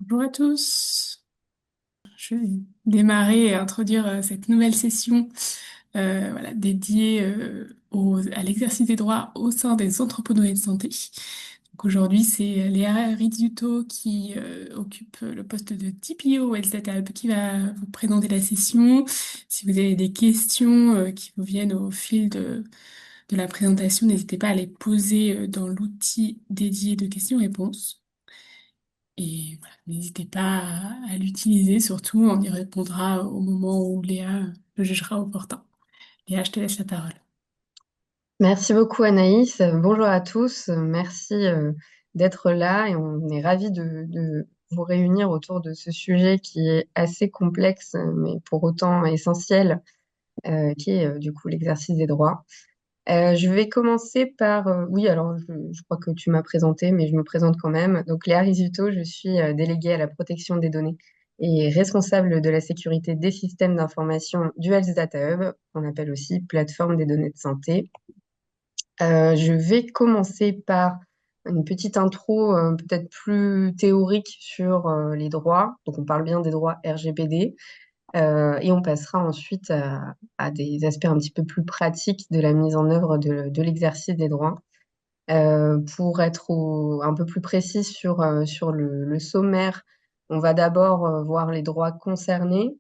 Bonjour à tous. Je vais démarrer et introduire cette nouvelle session voilà, dédiée à l'exercice des droits au sein des entrepôts de données de santé. Donc aujourd'hui, c'est Léa Rizzuto qui occupe le poste de TPO Health Data Hub qui va vous présenter la session. Si vous avez des questions qui vous viennent au fil de la présentation, n'hésitez pas à les poser dans l'outil dédié de questions-réponses. Et voilà, n'hésitez pas à l'utiliser, surtout on y répondra au moment où Léa le jugera opportun. Léa, je te laisse la parole. Merci beaucoup Anaïs. Bonjour à tous. Merci d'être là et on est ravis de vous réunir autour de ce sujet qui est assez complexe mais pour autant essentiel, qui est du coup l'exercice des droits. Je vais commencer par, oui, alors je crois que tu m'as présenté, mais je me présente quand même. Donc Léa Rizzuto, je suis déléguée à la protection des données et responsable de la sécurité des systèmes d'information du Health Data Hub, qu'on appelle aussi plateforme des données de santé. Je vais commencer par une petite intro peut-être plus théorique sur les droits. Donc, on parle bien des droits RGPD et on passera ensuite à des aspects un petit peu plus pratiques de la mise en œuvre de l'exercice des droits. Pour être un peu plus précis sur le sommaire, on va d'abord voir les droits concernés.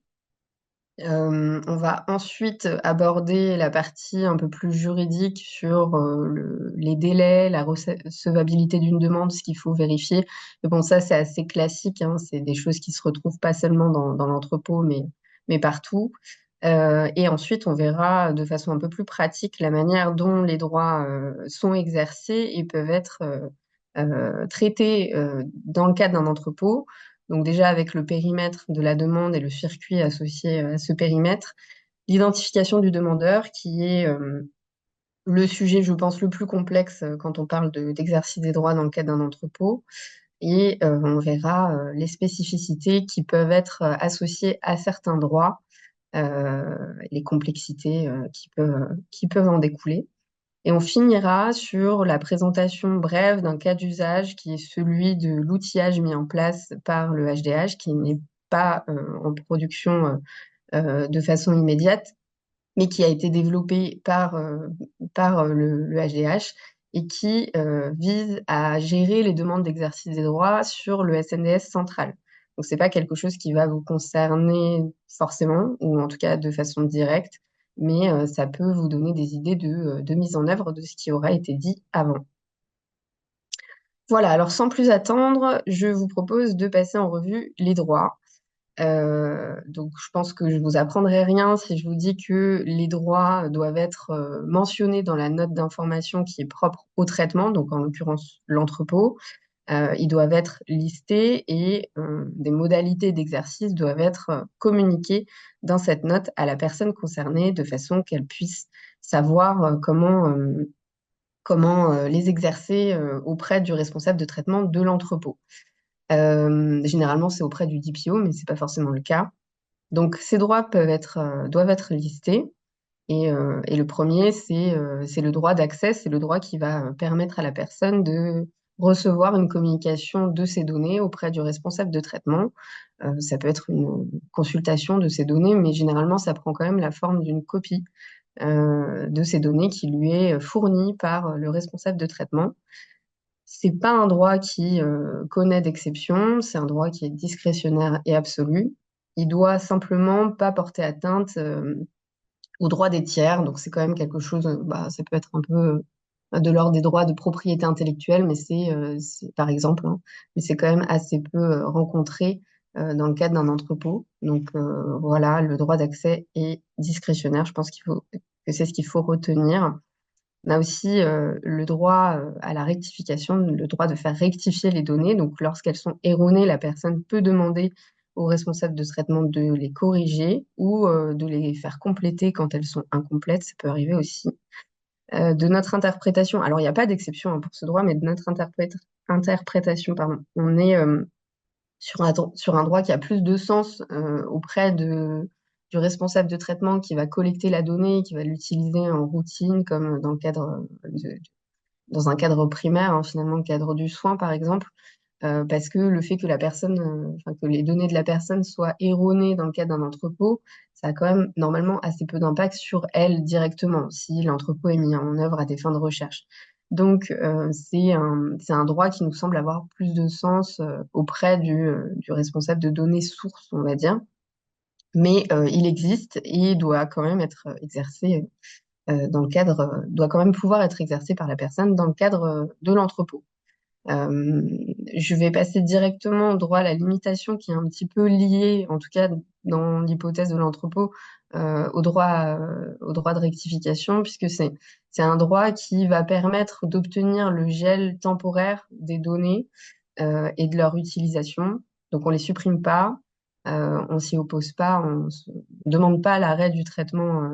On va ensuite aborder la partie un peu plus juridique sur les délais, la recevabilité d'une demande, ce qu'il faut vérifier. Mais bon, ça, c'est assez classique, hein, c'est des choses qui se retrouvent pas seulement dans l'entrepôt, mais partout. Et ensuite, on verra de façon un peu plus pratique la manière dont les droits sont exercés et peuvent être traités dans le cadre d'un entrepôt. Donc déjà avec le périmètre de la demande et le circuit associé à ce périmètre, l'identification du demandeur qui est le sujet, je pense, le plus complexe quand on parle d'exercice des droits dans le cadre d'un entrepôt. Et on verra les spécificités qui peuvent être associées à certains droits, les complexités qui peuvent en découler. Et on finira sur la présentation brève d'un cas d'usage qui est celui de l'outillage mis en place par le HDH, qui n'est pas en production de façon immédiate, mais qui a été développé par le HDH et qui vise à gérer les demandes d'exercice des droits sur le SNDS central. Donc, c'est pas quelque chose qui va vous concerner forcément, ou en tout cas de façon directe, mais ça peut vous donner des idées de mise en œuvre de ce qui aura été dit avant. Voilà, alors sans plus attendre, je vous propose de passer en revue les droits. Donc, je pense que je vous apprendrai rien si je vous dis que les droits doivent être mentionnés dans la note d'information qui est propre au traitement, donc en l'occurrence l'entrepôt. Ils doivent être listés et des modalités d'exercice doivent être communiquées dans cette note à la personne concernée de façon qu'elle puisse savoir comment les exercer auprès du responsable de traitement de l'entrepôt. Généralement, c'est auprès du DPO, mais c'est pas forcément le cas. Donc, ces droits doivent être listés. Et le premier, c'est le droit d'accès, c'est le droit qui va permettre à la personne de recevoir une communication de ces données auprès du responsable de traitement. Ça peut être une consultation de ces données, mais généralement, ça prend quand même la forme d'une copie de ces données qui lui est fournie par le responsable de traitement. C'est pas un droit qui connaît d'exception, c'est un droit qui est discrétionnaire et absolu. Il doit simplement pas porter atteinte aux droits des tiers, donc c'est quand même quelque chose, bah, ça peut être un peu de l'ordre des droits de propriété intellectuelle, mais c'est par exemple, hein, mais c'est quand même assez peu rencontré dans le cadre d'un entrepôt. Donc voilà, le droit d'accès est discrétionnaire. Je pense que c'est ce qu'il faut retenir. On a aussi le droit à la rectification, le droit de faire rectifier les données. Donc, lorsqu'elles sont erronées, la personne peut demander au responsable de traitement de les corriger ou de les faire compléter quand elles sont incomplètes. Ça peut arriver aussi. De notre interprétation, alors il n'y a pas d'exception hein, pour ce droit, mais de notre interprétation, pardon, on est sur un droit qui a plus de sens auprès du responsable de traitement qui va collecter la donnée, qui va l'utiliser en routine, comme dans le cadre dans un cadre primaire, hein, finalement, le cadre du soin, par exemple. parce que le fait que la personne, enfin, que les données de la personne soient erronées dans le cadre d'un entrepôt, ça a quand même normalement assez peu d'impact sur elle directement, si l'entrepôt est mis en œuvre à des fins de recherche. Donc, c'est un droit qui nous semble avoir plus de sens auprès du responsable de données source, on va dire. Mais il existe et doit quand même être exercé dans le cadre, doit quand même pouvoir être exercé par la personne dans le cadre de l'entrepôt. Euh, je vais passer directement au droit à la limitation qui est un petit peu lié, en tout cas dans l'hypothèse de l'entrepôt, au droit de rectification, puisque c'est un droit qui va permettre d'obtenir le gel temporaire des données et de leur utilisation. Donc on les supprime pas, on s'y oppose pas, on ne demande pas l'arrêt du traitement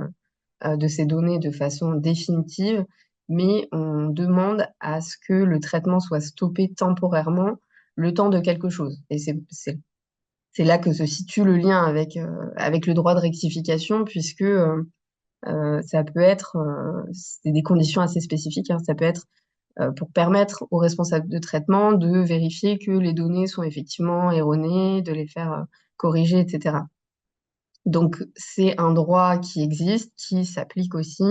de ces données de façon définitive, mais on demande à ce que le traitement soit stoppé temporairement le temps de quelque chose. Et c'est là que se situe le lien avec le droit de rectification, puisque ça peut être, c'est des conditions assez spécifiques, hein, ça peut être pour permettre aux responsables de traitement de vérifier que les données sont effectivement erronées, de les faire corriger, etc. Donc, c'est un droit qui existe, qui s'applique aussi,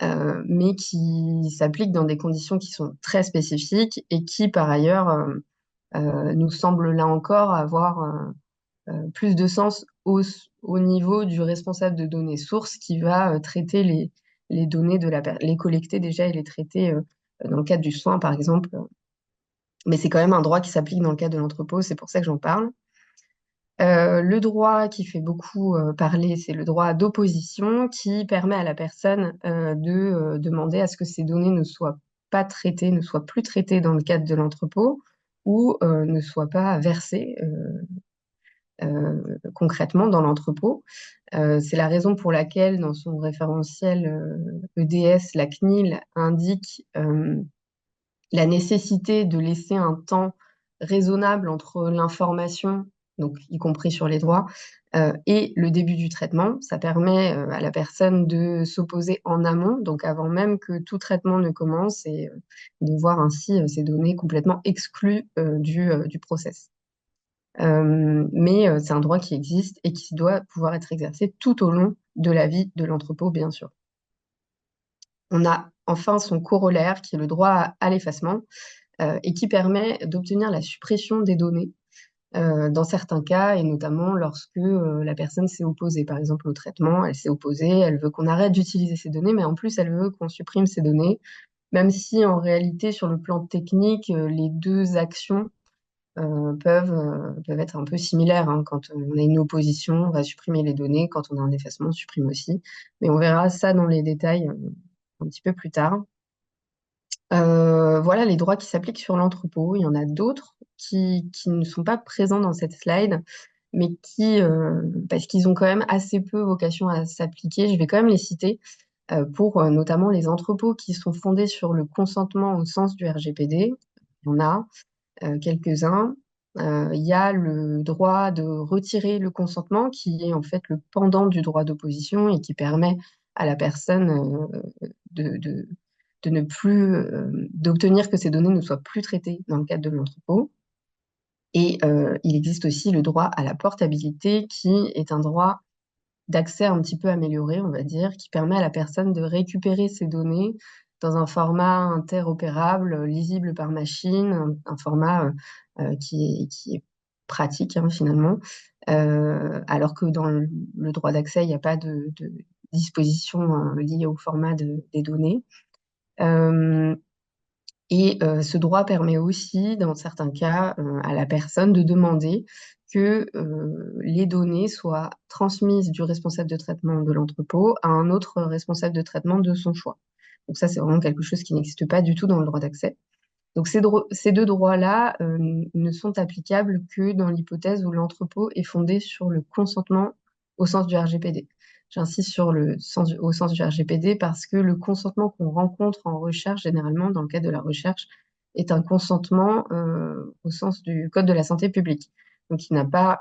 mais qui s'applique dans des conditions qui sont très spécifiques et qui, par ailleurs, nous semble là encore avoir plus de sens au niveau du responsable de données source qui va traiter les données les collecter déjà et les traiter dans le cadre du soin, par exemple. Mais c'est quand même un droit qui s'applique dans le cadre de l'entrepôt, c'est pour ça que j'en parle. Le droit qui fait beaucoup parler, c'est le droit d'opposition qui permet à la personne de demander à ce que ces données ne soient pas traitées, ne soient plus traitées dans le cadre de l'entrepôt ou ne soient pas versées concrètement dans l'entrepôt. C'est la raison pour laquelle dans son référentiel EDS, la CNIL indique la nécessité de laisser un temps raisonnable entre l'information, donc y compris sur les droits, et le début du traitement. Ça permet à la personne de s'opposer en amont, donc avant même que tout traitement ne commence, et de voir ainsi ces données complètement exclues du process. Mais c'est un droit qui existe et qui doit pouvoir être exercé tout au long de la vie de l'entrepôt, bien sûr. On a enfin son corollaire, qui est le droit à l'effacement, et qui permet d'obtenir la suppression des données dans certains cas, et notamment lorsque la personne s'est opposée, par exemple, au traitement, elle s'est opposée, elle veut qu'on arrête d'utiliser ces données, mais en plus, elle veut qu'on supprime ces données, même si en réalité, sur le plan technique, les deux actions peuvent être un peu similaires, hein. Quand on a une opposition, on va supprimer les données, quand on a un effacement, on supprime aussi. Mais on verra ça dans les détails un petit peu plus tard. Voilà les droits qui s'appliquent sur l'entrepôt. Il y en a d'autres qui ne sont pas présents dans cette slide, mais parce qu'ils ont quand même assez peu vocation à s'appliquer, je vais quand même les citer pour notamment les entrepôts qui sont fondés sur le consentement au sens du RGPD. Il y en a quelques-uns. Il y a le droit de retirer le consentement, qui est en fait le pendant du droit d'opposition et qui permet à la personne de, de, de ne plus, d'obtenir que ces données ne soient plus traitées dans le cadre de l'entrepôt. Et il existe aussi le droit à la portabilité, qui est un droit d'accès un petit peu amélioré, on va dire, qui permet à la personne de récupérer ces données dans un format interopérable, lisible par machine, un format qui est pratique, hein, finalement. Alors que dans le droit d'accès, il n'y a pas de disposition liée au format des données. Et ce droit permet aussi, dans certains cas, à la personne de demander que les données soient transmises du responsable de traitement de l'entrepôt à un autre responsable de traitement de son choix. Donc ça, c'est vraiment quelque chose qui n'existe pas du tout dans le droit d'accès. Donc ces deux droits-là ne sont applicables que dans l'hypothèse où l'entrepôt est fondé sur le consentement au sens du RGPD. J'insiste sur au sens du RGPD parce que le consentement qu'on rencontre en recherche, généralement dans le cadre de la recherche, est un consentement au sens du Code de la santé publique. Donc il n'a pas,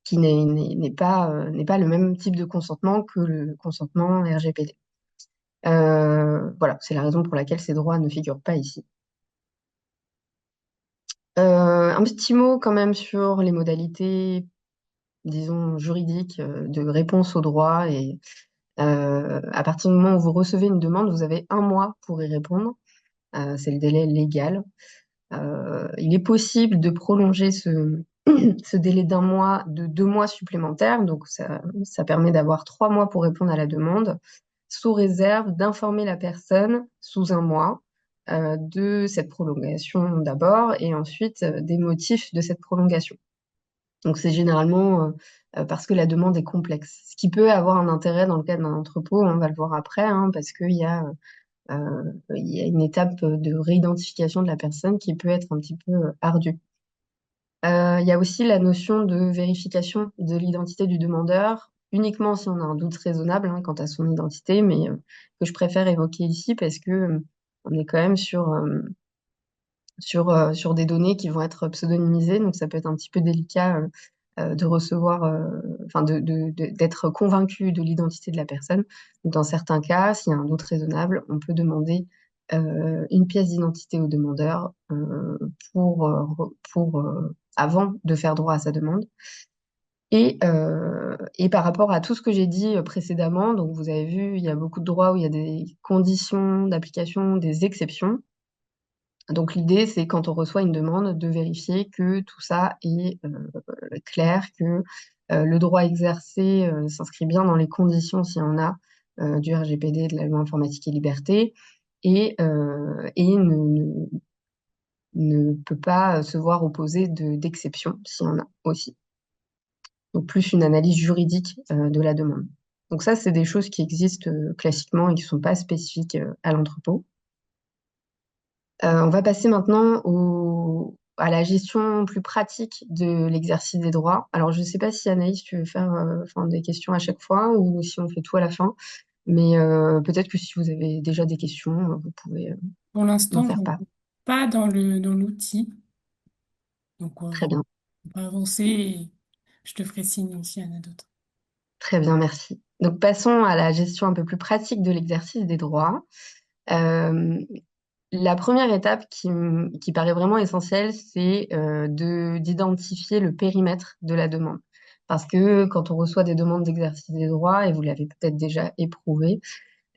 qui n'est pas le même type de consentement que le consentement RGPD. Voilà, c'est la raison pour laquelle ces droits ne figurent pas ici. Un petit mot quand même sur les modalités, disons, juridiques de réponse au droit. Et à partir du moment où vous recevez une demande, vous avez un mois pour y répondre. C'est le délai légal. Il est possible de prolonger ce délai d'un mois de 2 mois supplémentaires. Donc, ça permet d'avoir 3 mois pour répondre à la demande, sous réserve d'informer la personne sous un mois de cette prolongation d'abord et ensuite des motifs de cette prolongation. Donc, c'est généralement parce que la demande est complexe. Ce qui peut avoir un intérêt dans le cadre d'un entrepôt, on va le voir après, hein, parce il y a une étape de réidentification de la personne qui peut être un petit peu ardue. Il y a aussi la notion de vérification de l'identité du demandeur, uniquement si on a un doute raisonnable hein, quant à son identité, mais que je préfère évoquer ici parce que on est quand même sur des données qui vont être pseudonymisées, donc ça peut être un petit peu délicat de recevoir, enfin d'être convaincu de l'identité de la personne. Donc, dans certains cas, s'il y a un doute raisonnable, on peut demander une pièce d'identité au demandeur avant de faire droit à sa demande. Et par rapport à tout ce que j'ai dit précédemment, donc vous avez vu, il y a beaucoup de droits où il y a des conditions d'application, des exceptions. Donc l'idée, c'est quand on reçoit une demande, de vérifier que tout ça est clair, que le droit exercé s'inscrit bien dans les conditions, s'il y en a, du RGPD, de la loi informatique et liberté, et ne peut pas se voir opposer d'exception, s'il y en a aussi. Donc plus une analyse juridique de la demande. Donc ça, c'est des choses qui existent classiquement et qui ne sont pas spécifiques à l'entrepôt. On va passer maintenant à la gestion plus pratique de l'exercice des droits. Alors, je ne sais pas si Anaïs, tu veux faire des questions à chaque fois ou si on fait tout à la fin, mais peut-être que si vous avez déjà des questions, vous pouvez Pour m'en l'instant, je faire ne part. suis pas dans l'outil. Donc, Très bien, on va avancer et je te ferai signe s'il y en a d'autres. très bien, merci. Donc, passons à la gestion un peu plus pratique de l'exercice des droits. Euh, La première étape qui paraît vraiment essentielle, c'est d'identifier le périmètre de la demande. Parce que quand on reçoit des demandes d'exercice des droits, et vous l'avez peut-être déjà éprouvé,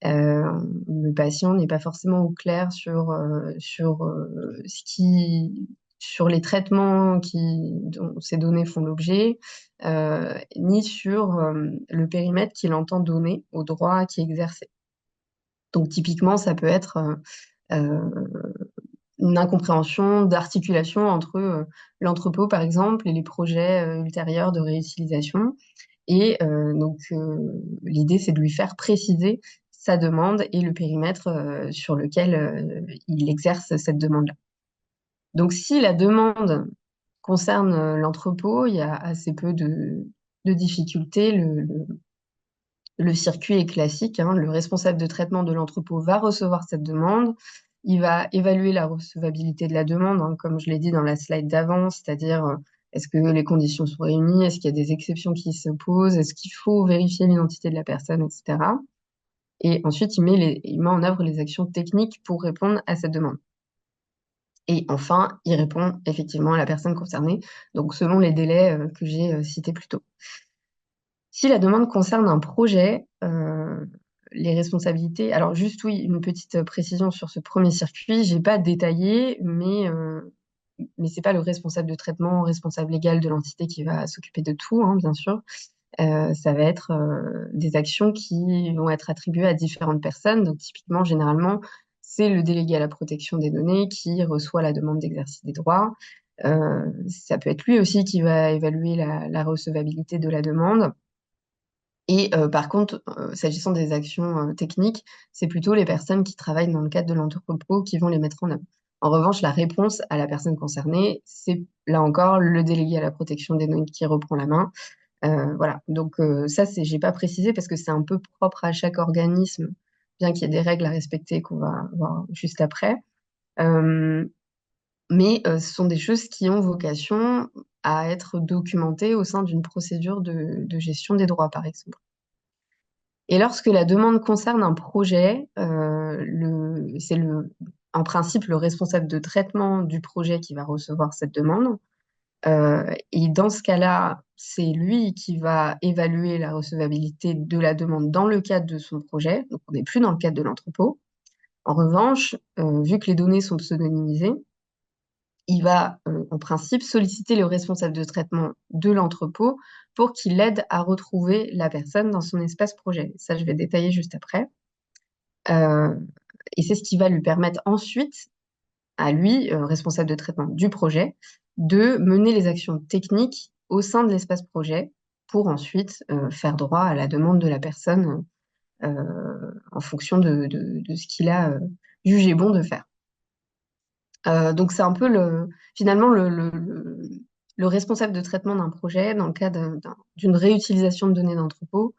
le patient n'est pas forcément au clair sur les traitements dont ces données font l'objet, ni sur le périmètre qu'il entend donner au droit qui est exercé. Donc typiquement, ça peut être une incompréhension d'articulation entre l'entrepôt, par exemple, et les projets ultérieurs de réutilisation. Et l'idée, c'est de lui faire préciser sa demande et le périmètre sur lequel il exerce cette demande-là. Donc, si la demande concerne l'entrepôt, il y a assez peu de difficultés. Le circuit est classique, hein. Le responsable de traitement de l'entrepôt va recevoir cette demande. Il va évaluer la recevabilité de la demande, hein, comme je l'ai dit dans la slide d'avant, c'est-à-dire est-ce que les conditions sont réunies, est-ce qu'il y a des exceptions qui s'opposent, est-ce qu'il faut vérifier l'identité de la personne, etc. Et ensuite, il met en œuvre les actions techniques pour répondre à cette demande. Et enfin, il répond effectivement à la personne concernée, donc selon les délais que j'ai cités plus tôt. Si la demande concerne un projet, les responsabilités. Alors juste oui, une petite précision sur ce premier circuit. J'ai pas détaillé, mais c'est pas le responsable de traitement, responsable légal de l'entité qui va s'occuper de tout, hein, bien sûr. Ça va être des actions qui vont être attribuées à différentes personnes. Donc typiquement, généralement, c'est le délégué à la protection des données qui reçoit la demande d'exercice des droits. Ça peut être lui aussi qui va évaluer la recevabilité de la demande. Et par contre, s'agissant des actions techniques, c'est plutôt les personnes qui travaillent dans le cadre de l'entrepôt qui vont les mettre en œuvre. En revanche, la réponse à la personne concernée, c'est là encore le délégué à la protection des données qui reprend la main. Voilà. Donc ça, j'ai pas précisé parce que c'est un peu propre à chaque organisme, bien qu'il y ait des règles à respecter qu'on va voir juste après. Euh, mais ce sont des choses qui ont vocation à être documentées au sein d'une procédure de gestion des droits, par exemple. Et lorsque la demande concerne un projet, c'est en principe le responsable de traitement du projet qui va recevoir cette demande. Et dans ce cas-là, c'est lui qui va évaluer la recevabilité de la demande dans le cadre de son projet. Donc, on n'est plus dans le cadre de l'entrepôt. En revanche, vu que les données sont pseudonymisées, il va en principe solliciter le responsable de traitement de l'entrepôt pour qu'il l'aide à retrouver la personne dans son espace projet. Ça, je vais détailler juste après. Euh, et c'est ce qui va lui permettre ensuite, à lui, responsable de traitement du projet, de mener les actions techniques au sein de l'espace projet pour ensuite faire droit à la demande de la personne en fonction de ce qu'il a jugé bon de faire. Donc c'est un peu finalement le responsable de traitement d'un projet dans le cas d'une réutilisation de données d'entrepôt,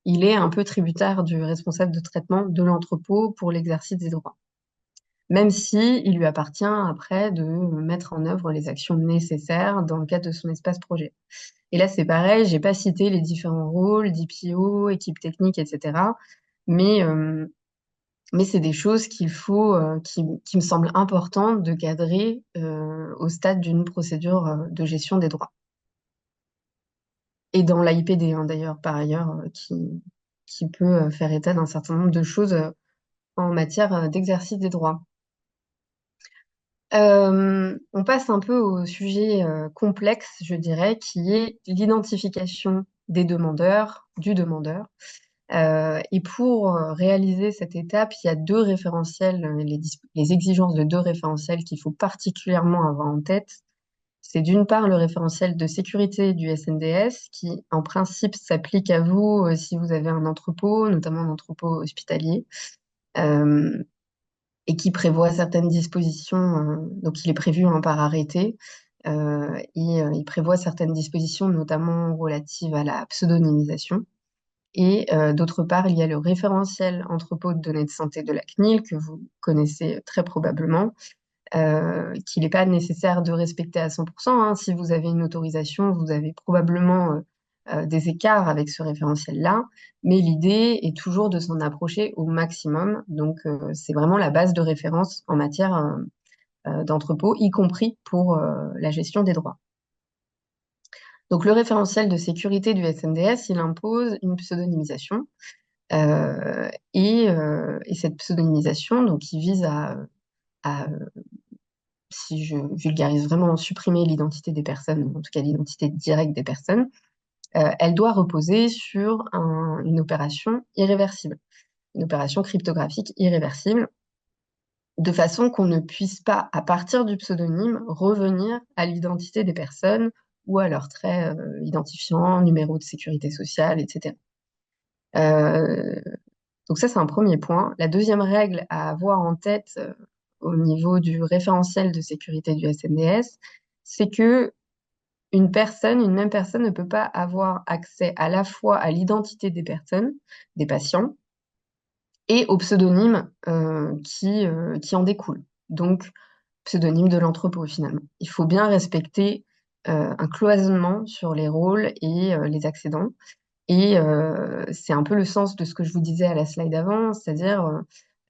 il est un peu tributaire du responsable de traitement de l'entrepôt pour l'exercice des droits. Même si il lui appartient après de mettre en œuvre les actions nécessaires dans le cadre de son espace projet. Et là, c'est pareil, j'ai pas cité les différents rôles, DPO, équipe technique, etc. Mais mais c'est des choses qui me semblent importantes de cadrer au stade d'une procédure de gestion des droits. Et dans l'AIPD, hein, d'ailleurs, par ailleurs, qui peut faire état d'un certain nombre de choses en matière d'exercice des droits. On passe un peu au sujet complexe, je dirais, qui est l'identification des demandeurs, du demandeur. Et pour réaliser cette étape, il y a deux référentiels, les exigences de deux référentiels qu'il faut particulièrement avoir en tête. C'est d'une part le référentiel de sécurité du SNDS, qui en principe s'applique à vous si vous avez un entrepôt, notamment un entrepôt hospitalier, euh, et qui prévoit certaines dispositions. Donc il est prévu par arrêté, et il prévoit certaines dispositions, notamment relatives à la pseudonymisation. Et d'autre part, il y a le référentiel entrepôt de données de santé de la CNIL, que vous connaissez très probablement, qu'il n'est pas nécessaire de respecter à 100%, hein. Si vous avez une autorisation, vous avez probablement des écarts avec ce référentiel-là, mais l'idée est toujours de s'en approcher au maximum. Donc, c'est vraiment la base de référence en matière d'entrepôt, y compris pour la gestion des droits. Donc, le référentiel de sécurité du SNDS, il impose une pseudonymisation. Et cette pseudonymisation, donc, il vise à, si je vulgarise vraiment, supprimer l'identité des personnes, en tout cas l'identité directe des personnes. Elle doit reposer sur une opération irréversible, une opération cryptographique irréversible, de façon qu'on ne puisse pas, à partir du pseudonyme, revenir à l'identité des personnes ou à leurs traits identifiants, numéro de sécurité sociale, etc. Euh, Donc ça, c'est un premier point. La deuxième règle à avoir en tête au niveau du référentiel de sécurité du SNDS, c'est que une même personne ne peut pas avoir accès à la fois à l'identité des personnes, des patients, et au pseudonyme qui en découle. Donc, pseudonyme de l'entrepôt finalement. Il faut bien respecter un cloisonnement sur les rôles et les accédants. Et c'est un peu le sens de ce que je vous disais à la slide avant, c'est-à-dire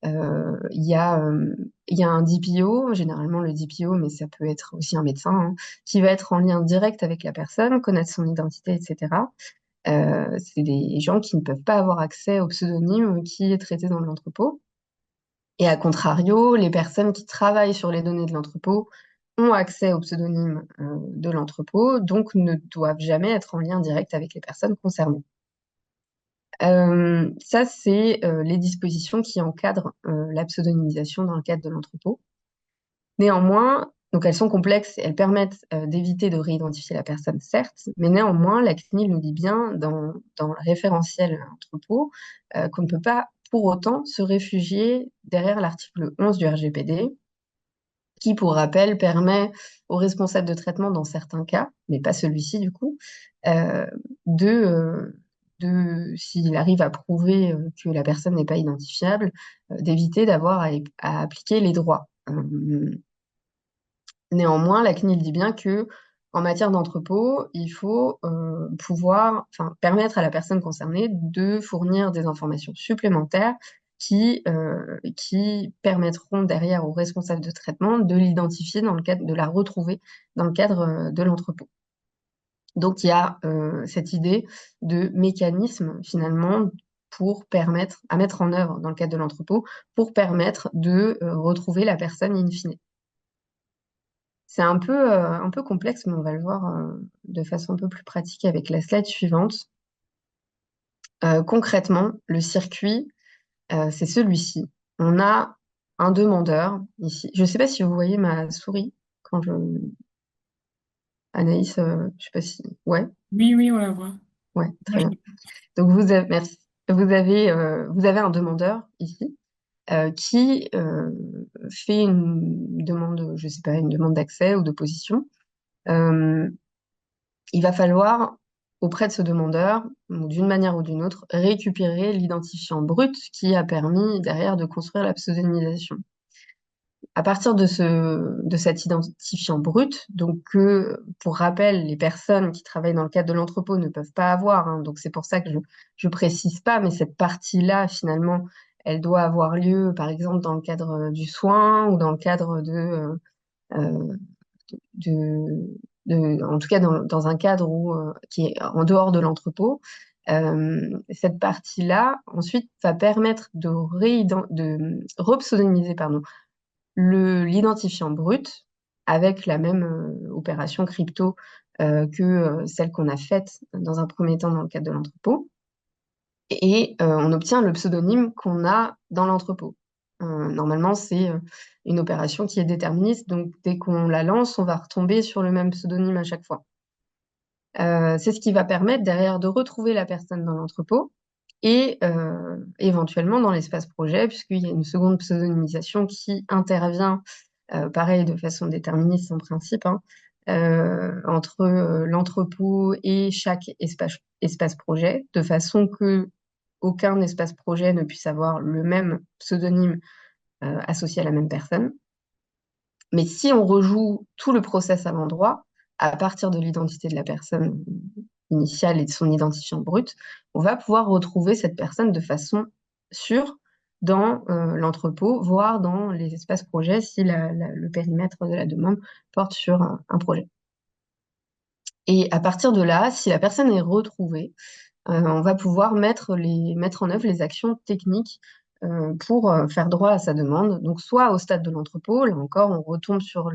il y a un DPO, généralement le DPO, mais ça peut être aussi un médecin, hein, qui va être en lien direct avec la personne, connaître son identité, etc. C'est des gens qui ne peuvent pas avoir accès au pseudonyme qui est traité dans l'entrepôt. Et à contrario, les personnes qui travaillent sur les données de l'entrepôt ont accès au pseudonyme de l'entrepôt, donc ne doivent jamais être en lien direct avec les personnes concernées. Ça, c'est les dispositions qui encadrent la pseudonymisation dans le cadre de l'entrepôt. Néanmoins, donc elles sont complexes, elles permettent d'éviter de réidentifier la personne, certes, mais néanmoins, la CNIL nous dit bien dans le référentiel entrepôt qu'on ne peut pas pour autant se réfugier derrière l'article 11 du RGPD, qui, pour rappel, permet aux responsables de traitement, dans certains cas, mais pas celui-ci du coup, euh, s'il arrive à prouver que la personne n'est pas identifiable, d'éviter d'avoir à appliquer les droits. Néanmoins, la CNIL dit bien que en matière d'entrepôt, il faut pouvoir, enfin, permettre à la personne concernée de fournir des informations supplémentaires qui permettront derrière aux responsables de traitement de l'identifier dans le cadre, de la retrouver dans le cadre de l'entrepôt. Donc il y a cette idée de mécanisme finalement pour permettre à mettre en œuvre dans le cadre de l'entrepôt pour permettre de retrouver la personne in fine. C'est un peu complexe, mais on va le voir de façon un peu plus pratique avec la slide suivante. Concrètement, le circuit, c'est celui-ci. On a un demandeur ici. Je ne sais pas si vous voyez ma souris quand je... Anaïs, je sais pas si... Ouais, Oui, oui, on la voit. ouais, Moi, très bien. Donc vous avez, merci. Vous avez un demandeur ici qui fait une demande, je sais pas, une demande d'accès ou de position. Euh, il va falloir, auprès de ce demandeur, ou d'une manière ou d'une autre, récupérer l'identifiant brut qui a permis derrière de construire la pseudonymisation. À partir de cet identifiant brut, donc que, pour rappel, les personnes qui travaillent dans le cadre de l'entrepôt ne peuvent pas avoir, hein, donc c'est pour ça que je précise pas, mais cette partie-là, finalement, elle doit avoir lieu, par exemple, dans le cadre du soin ou dans le cadre euh, en tout cas dans un cadre qui est en dehors de l'entrepôt. Cette partie-là, ensuite, va permettre de repseudonymiser, pardon, l'identifiant brut avec la même opération crypto que celle qu'on a faite dans un premier temps dans le cadre de l'entrepôt. Et on obtient le pseudonyme qu'on a dans l'entrepôt. Normalement, c'est une opération qui est déterministe, donc dès qu'on la lance, on va retomber sur le même pseudonyme à chaque fois. C'est ce qui va permettre derrière de retrouver la personne dans l'entrepôt et éventuellement dans l'espace projet, puisqu'il y a une seconde pseudonymisation qui intervient, pareil, de façon déterministe en principe, hein, entre l'entrepôt et chaque espace projet, de façon que aucun espace projet ne puisse avoir le même pseudonyme associé à la même personne. Mais si on rejoue tout le process à l'endroit, à partir de l'identité de la personne initiale et de son identifiant brut, on va pouvoir retrouver cette personne de façon sûre dans l'entrepôt, voire dans les espaces projets si le périmètre de la demande porte sur un projet. Et à partir de là, si la personne est retrouvée, on va pouvoir mettre en œuvre les actions techniques pour faire droit à sa demande. Donc, soit au stade de l'entrepôt, là encore, on retombe sur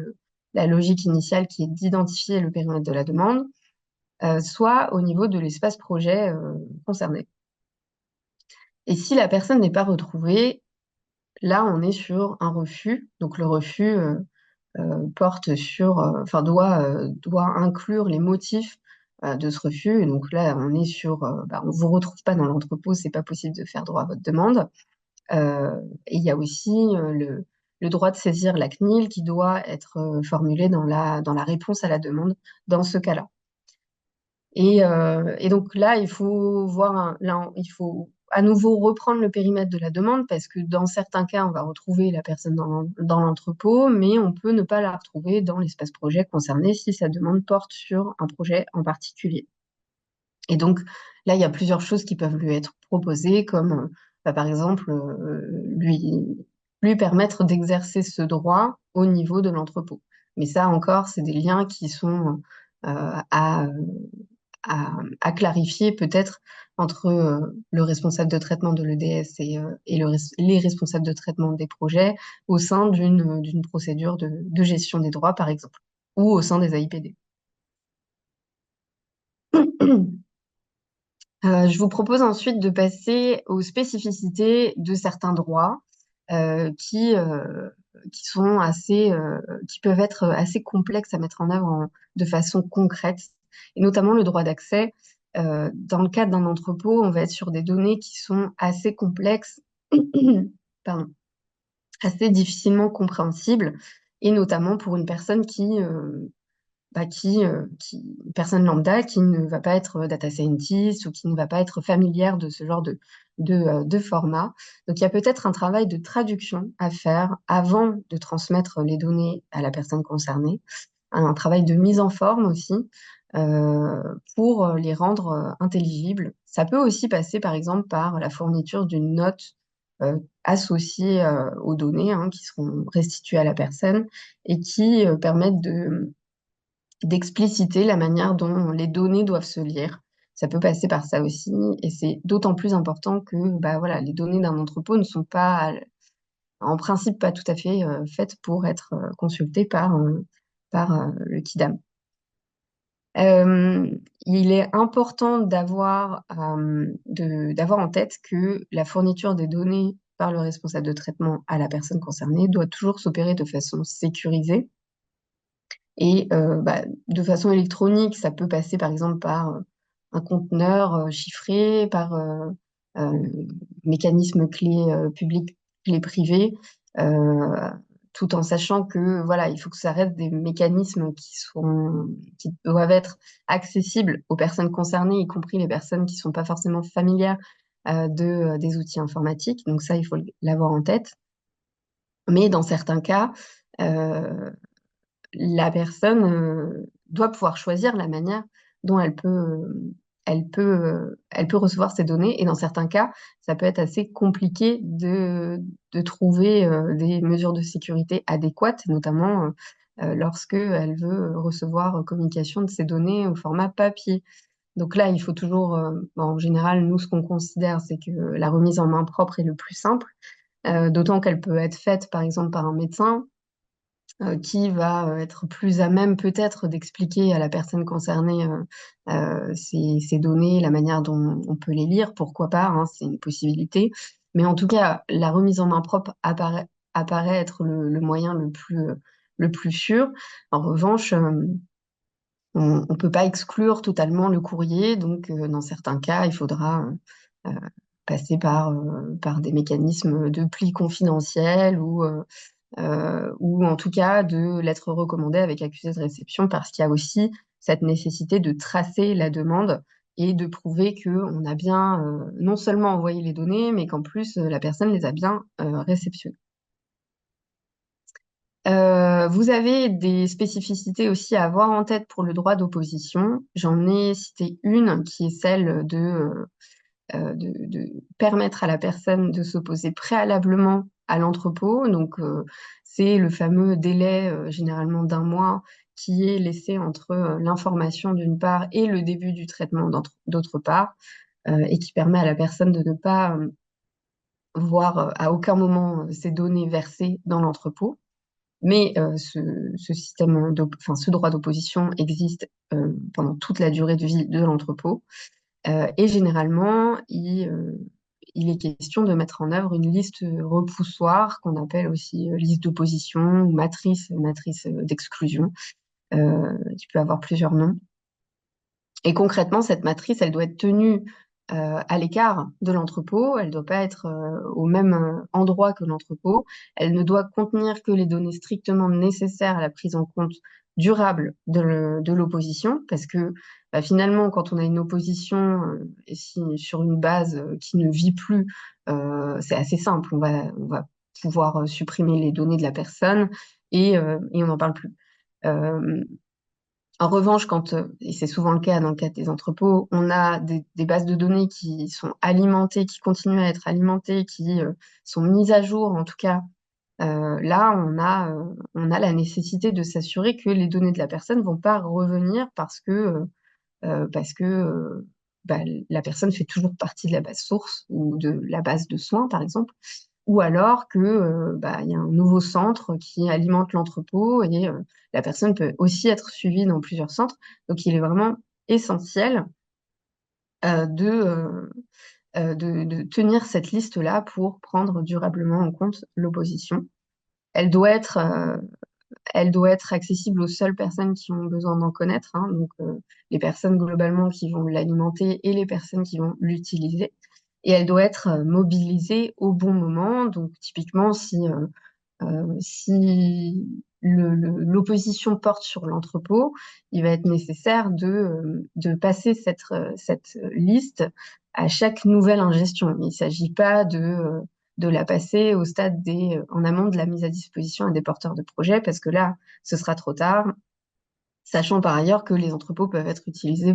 la logique initiale qui est d'identifier le périmètre de la demande, soit au niveau de l'espace projet concerné. Et si la personne n'est pas retrouvée, là, on est sur un refus. Donc, le refus porte sur, enfin, doit inclure les motifs de ce refus. Et donc là, on est sur, on vous retrouve pas dans l'entrepôt, c'est pas possible de faire droit à votre demande. Et il y a aussi le droit de saisir la CNIL qui doit être formulé dans la réponse à la demande dans ce cas-là. Et donc là, il faut voir, il faut à nouveau reprendre le périmètre de la demande parce que dans certains cas, on va retrouver la personne dans l'entrepôt, mais on peut ne pas la retrouver dans l'espace projet concerné si sa demande porte sur un projet en particulier. Et donc là, il y a plusieurs choses qui peuvent lui être proposées, comme par exemple lui permettre d'exercer ce droit au niveau de l'entrepôt. Mais ça encore, c'est des liens qui sont à clarifier peut-être entre le responsable de traitement de l'EDS et les responsables de traitement des projets au sein d'une procédure de gestion des droits, par exemple, ou au sein des AIPD. Je vous propose ensuite de passer aux spécificités de certains droits qui sont qui peuvent être assez complexes à mettre en œuvre de façon concrète, et notamment le droit d'accès. Dans le cadre d'un entrepôt, on va être sur des données qui sont assez complexes, pardon, assez difficilement compréhensibles, et notamment pour une personne une personne lambda qui ne va pas être data scientist ou qui ne va pas être familière de ce genre de format. Donc, il y a peut-être un travail de traduction à faire avant de transmettre les données à la personne concernée, un travail de mise en forme aussi pour les rendre intelligibles. Ça peut aussi passer, par exemple, par la fourniture d'une note associés aux données hein, qui seront restituées à la personne et qui permettent d'expliciter la manière dont les données doivent se lire. Ça peut passer par ça aussi, et c'est d'autant plus important que bah, voilà, les données d'un entrepôt ne sont pas, en principe, pas tout à fait faites pour être consultées par le KIDAM. Euh, il est important d'avoir en tête que la fourniture des données par le responsable de traitement à la personne concernée doit toujours s'opérer de façon sécurisée et bah, de façon électronique. Ça peut passer par exemple par un conteneur chiffré, par mécanisme clé publique, clé privée, euh, tout en sachant que voilà, il faut que ça reste des mécanismes qui doivent être accessibles aux personnes concernées, y compris les personnes qui sont pas forcément familières des outils informatiques. Donc ça, il faut l'avoir en tête. Mais dans certains cas, euh, la personne doit pouvoir choisir la manière dont elle peut recevoir ces données. Et dans certains cas, ça peut être assez compliqué de trouver des mesures de sécurité adéquates, notamment lorsque elle veut recevoir communication de ces données au format papier. Donc là, il faut toujours, bon, en général, nous, ce qu'on considère, c'est que la remise en main propre est le plus simple, d'autant qu'elle peut être faite, par exemple, par un médecin qui va être plus à même peut-être d'expliquer à la personne concernée ces données, la manière dont on peut les lire, pourquoi pas, hein, c'est une possibilité. Mais en tout cas, la remise en main propre apparaît être le moyen le plus sûr. En revanche, on ne peut pas exclure totalement le courrier, donc dans certains cas, il faudra passer par des mécanismes de pli confidentiels ou en tout cas de lettres recommandées avec accusé de réception parce qu'il y a aussi cette nécessité de tracer la demande et de prouver qu'on a bien non seulement envoyé les données, mais qu'en plus la personne les a bien réceptionnées. Vous avez des spécificités aussi à avoir en tête pour le droit d'opposition. J'en ai cité une qui est celle de permettre à la personne de s'opposer préalablement à l'entrepôt. Donc, c'est le fameux délai, généralement d'1 mois, qui est laissé entre l'information d'une part et le début du traitement d'autre part, et qui permet à la personne de ne pas voir à aucun moment ces données versées dans l'entrepôt. Mais ce droit d'opposition existe pendant toute la durée de vie de l'entrepôt. Et généralement, il est question de mettre en œuvre une liste repoussoire qu'on appelle aussi liste d'opposition ou matrice d'exclusion, qui peut avoir plusieurs noms. Et concrètement, cette matrice, elle doit être tenue à l'écart de l'entrepôt, elle ne doit pas être au même endroit que l'entrepôt, elle ne doit contenir que les données strictement nécessaires à la prise en compte durable de l'opposition, parce que bah, finalement, quand on a une opposition et sur une base qui ne vit plus, c'est assez simple, on va pouvoir supprimer les données de la personne et on n'en parle plus. Euh, En revanche, et c'est souvent le cas dans le cadre des entrepôts, on a des bases de données qui sont alimentées, qui continuent à être alimentées, qui sont mises à jour, en tout cas, là, on a la nécessité de s'assurer que les données de la personne vont pas revenir parce que bah, la personne fait toujours partie de la base source ou de la base de soins, par exemple, ou alors que bah, il y a un nouveau centre qui alimente l'entrepôt et la personne peut aussi être suivie dans plusieurs centres. Donc, il est vraiment essentiel euh, de, euh, de tenir cette liste-là pour prendre durablement en compte l'opposition. Elle doit être, euh, Elle doit être accessible aux seules personnes qui ont besoin d'en connaître, hein, donc les personnes globalement qui vont l'alimenter et les personnes qui vont l'utiliser. Et elle doit être mobilisée au bon moment. Donc typiquement, si l'opposition porte sur l'entrepôt, il va être nécessaire de passer cette liste à chaque nouvelle ingestion. Il ne s'agit pas de la passer au stade en amont de la mise à disposition à des porteurs de projets, parce que là, ce sera trop tard, sachant par ailleurs que les entrepôts peuvent être utilisés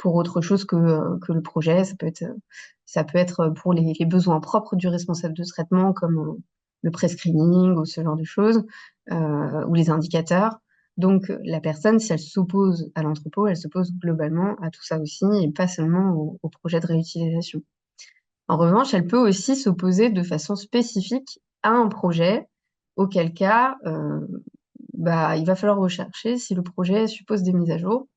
pour autre chose que le projet. Ça peut être pour les besoins propres du responsable de traitement, comme le prescreening ou ce genre de choses, ou les indicateurs. Donc, la personne, si elle s'oppose à l'entrepôt, elle s'oppose globalement à tout ça aussi, et pas seulement au projet de réutilisation. En revanche, elle peut aussi s'opposer de façon spécifique à un projet, auquel cas, bah, il va falloir rechercher si le projet suppose des mises à jour.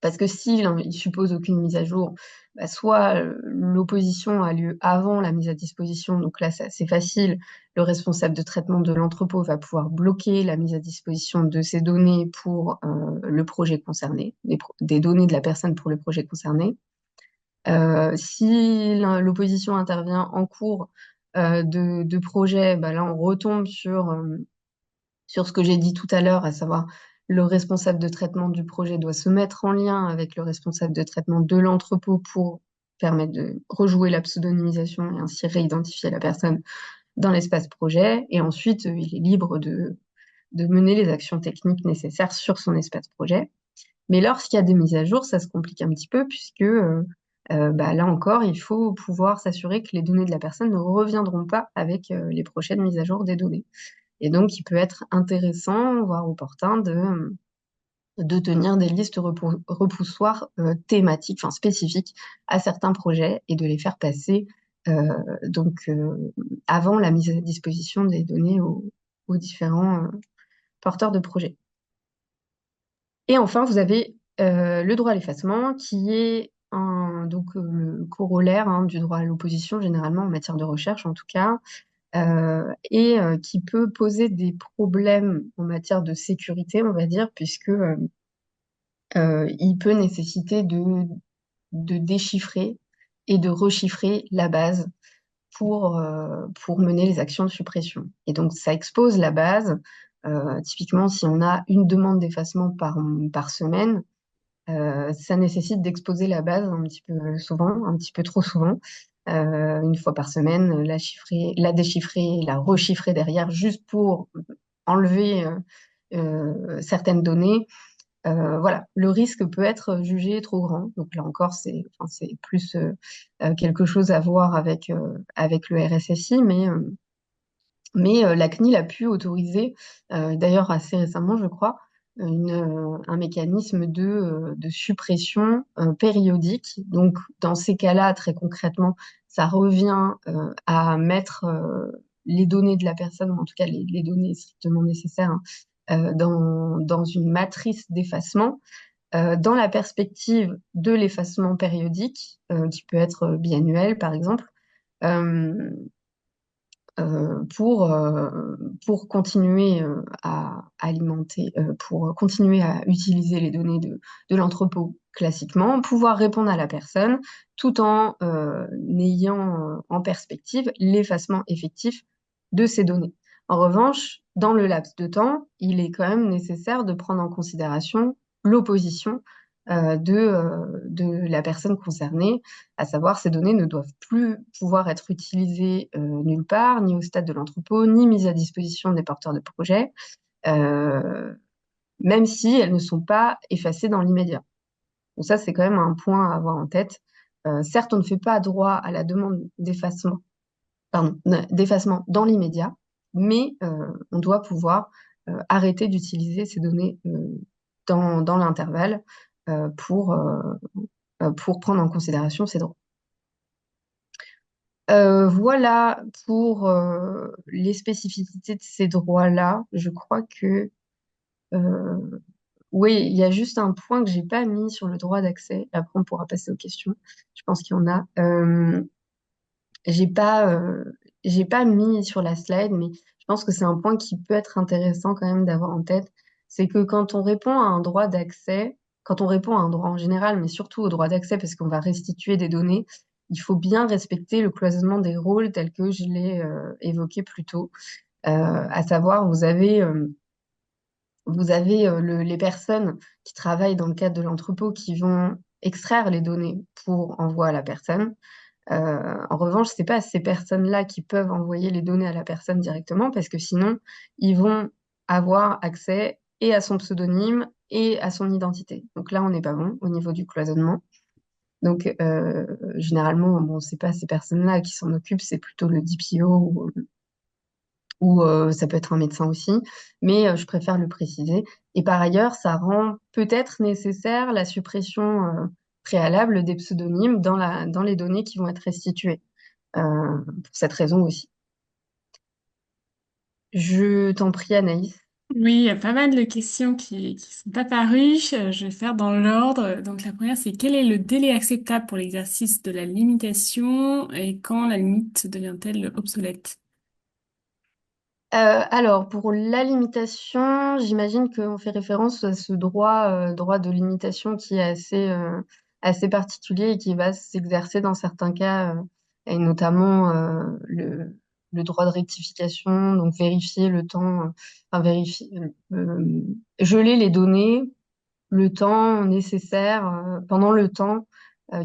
Parce que s'il il suppose aucune mise à jour, bah, soit l'opposition a lieu avant la mise à disposition, donc là c'est assez facile, le responsable de traitement de l'entrepôt va pouvoir bloquer la mise à disposition de ces données pour le projet concerné, des données de la personne pour le projet concerné. Si l'opposition intervient en cours de projet, bah là on retombe sur ce que j'ai dit tout à l'heure, à savoir le responsable de traitement du projet doit se mettre en lien avec le responsable de traitement de l'entrepôt pour permettre de rejouer la pseudonymisation et ainsi réidentifier la personne dans l'espace projet. Et ensuite, il est libre de mener les actions techniques nécessaires sur son espace projet. Mais lorsqu'il y a des mises à jour, ça se complique un petit peu puisque bah, là encore, il faut pouvoir s'assurer que les données de la personne ne reviendront pas avec les prochaines mises à jour des données. Et donc, il peut être intéressant, voire opportun, de tenir des listes repoussoirs thématiques, enfin spécifiques à certains projets et de les faire passer donc avant la mise à disposition des données aux différents porteurs de projets. Et enfin, vous avez le droit à l'effacement, qui est donc le corollaire du droit à l'opposition, généralement en matière de recherche en tout cas, et qui peut poser des problèmes en matière de sécurité, on va dire, puisque il peut nécessiter de déchiffrer et de rechiffrer la base pour mener les actions de suppression. Et donc, ça expose la base. Typiquement, si on a une demande d'effacement par semaine, ça nécessite d'exposer la base un petit peu souvent, un petit peu trop souvent, une fois par semaine, la chiffrer, la déchiffrer, la rechiffrer derrière, juste pour enlever certaines données. Voilà, le risque peut être jugé trop grand. Donc là encore, c'est plus quelque chose à voir avec le RSSI, mais la CNIL a pu autoriser, d'ailleurs assez récemment, je crois, un mécanisme de suppression périodique. Donc, dans ces cas-là, très concrètement, ça revient à mettre les données de la personne, ou en tout cas les données strictement nécessaires, hein, dans une matrice d'effacement, dans la perspective de l'effacement périodique, qui peut être biannuel, par exemple. Euh, pour continuer à alimenter, pour continuer à utiliser les données de l'entrepôt classiquement, pouvoir répondre à la personne tout en ayant en perspective l'effacement effectif de ces données. En revanche, dans le laps de temps, il est quand même nécessaire de prendre en considération l'opposition de la personne concernée, à savoir ces données ne doivent plus pouvoir être utilisées nulle part, ni au stade de l'entrepôt, ni mises à disposition des porteurs de projets, euh, même si elles ne sont pas effacées dans l'immédiat. Donc ça, c'est quand même un point à avoir en tête. Certes, on ne fait pas droit à la demande d'effacement, d'effacement dans l'immédiat, mais on doit pouvoir arrêter d'utiliser ces données dans l'intervalle pour prendre en considération ces droits. Voilà pour les spécificités de ces droits-là. Je crois que oui, il y a juste un point que j'ai pas mis sur le droit d'accès. Après, on pourra passer aux questions. Je pense qu'il y en a. J'ai pas, euh, j'ai pas mis sur la slide, mais je pense que c'est un point qui peut être intéressant quand même d'avoir en tête. C'est que quand on répond à un droit d'accès, quand on répond à un droit en général, mais surtout au droit d'accès parce qu'on va restituer des données, il faut bien respecter le cloisonnement des rôles tel que je l'ai évoqué plus tôt. À savoir, vous avez les personnes qui travaillent dans le cadre de l'entrepôt qui vont extraire les données pour envoi à la personne. En revanche, c'est pas ces personnes-là qui peuvent envoyer les données à la personne directement parce que sinon, ils vont avoir accès et à son pseudonyme et à son identité. Donc là, on n'est pas bon au niveau du cloisonnement. Donc, généralement, bon, c'est pas ces personnes-là qui s'en occupent, c'est plutôt le DPO ou ça peut être un médecin aussi, mais je préfère le préciser. Et par ailleurs, ça rend peut-être nécessaire la suppression préalable des pseudonymes dans les données qui vont être restituées, pour cette raison aussi. Je t'en prie, Anaïs. Oui, il y a pas mal de questions qui sont apparues. Je vais faire dans l'ordre. Donc la première, c'est quel est le délai acceptable pour l'exercice de la limitation et quand la limite devient-elle obsolète? Alors, pour la limitation, j'imagine qu'on fait référence à ce droit de limitation qui est assez particulier et qui va s'exercer dans certains cas, et notamment le droit de rectification, donc vérifier le temps, enfin vérifier, geler les données, le temps nécessaire, pendant le temps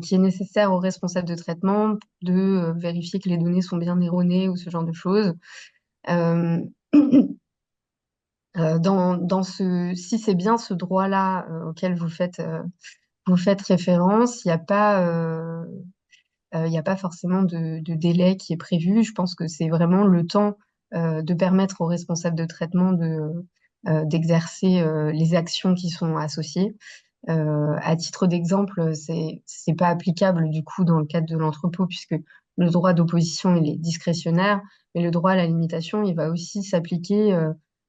qui est nécessaire aux responsables de traitement de vérifier que les données sont bien erronées ou ce genre de choses. Euh, si c'est bien ce droit-là auquel vous faites référence, il y a pas forcément de délai qui est prévu. Je pense que c'est vraiment le temps de permettre aux responsables de traitement d'exercer les actions qui sont associées. À titre d'exemple, c'est pas applicable du coup dans le cadre de l'entrepôt puisque le droit d'opposition il est discrétionnaire, mais le droit à la limitation il va aussi s'appliquer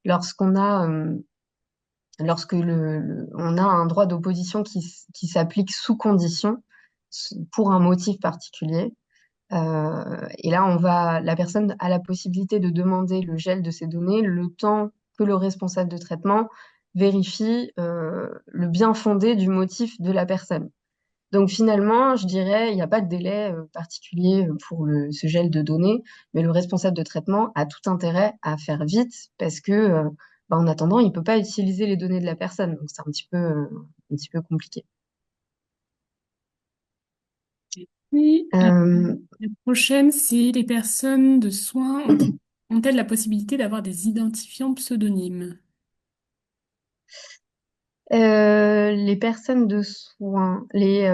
lorsqu'on a on a un droit d'opposition qui s'applique sous condition pour un motif particulier. Et là, la personne a la possibilité de demander le gel de ces données le temps que le responsable de traitement vérifie le bien fondé du motif de la personne. Donc finalement, je dirais, il n'y a pas de délai particulier pour ce gel de données, mais le responsable de traitement a tout intérêt à faire vite parce que, en attendant, il ne peut pas utiliser les données de la personne. Donc c'est un petit peu compliqué. Oui, Euh, la prochaine, c'est les personnes de soins ont-elles la possibilité d'avoir des identifiants pseudonymes? les personnes de soins, les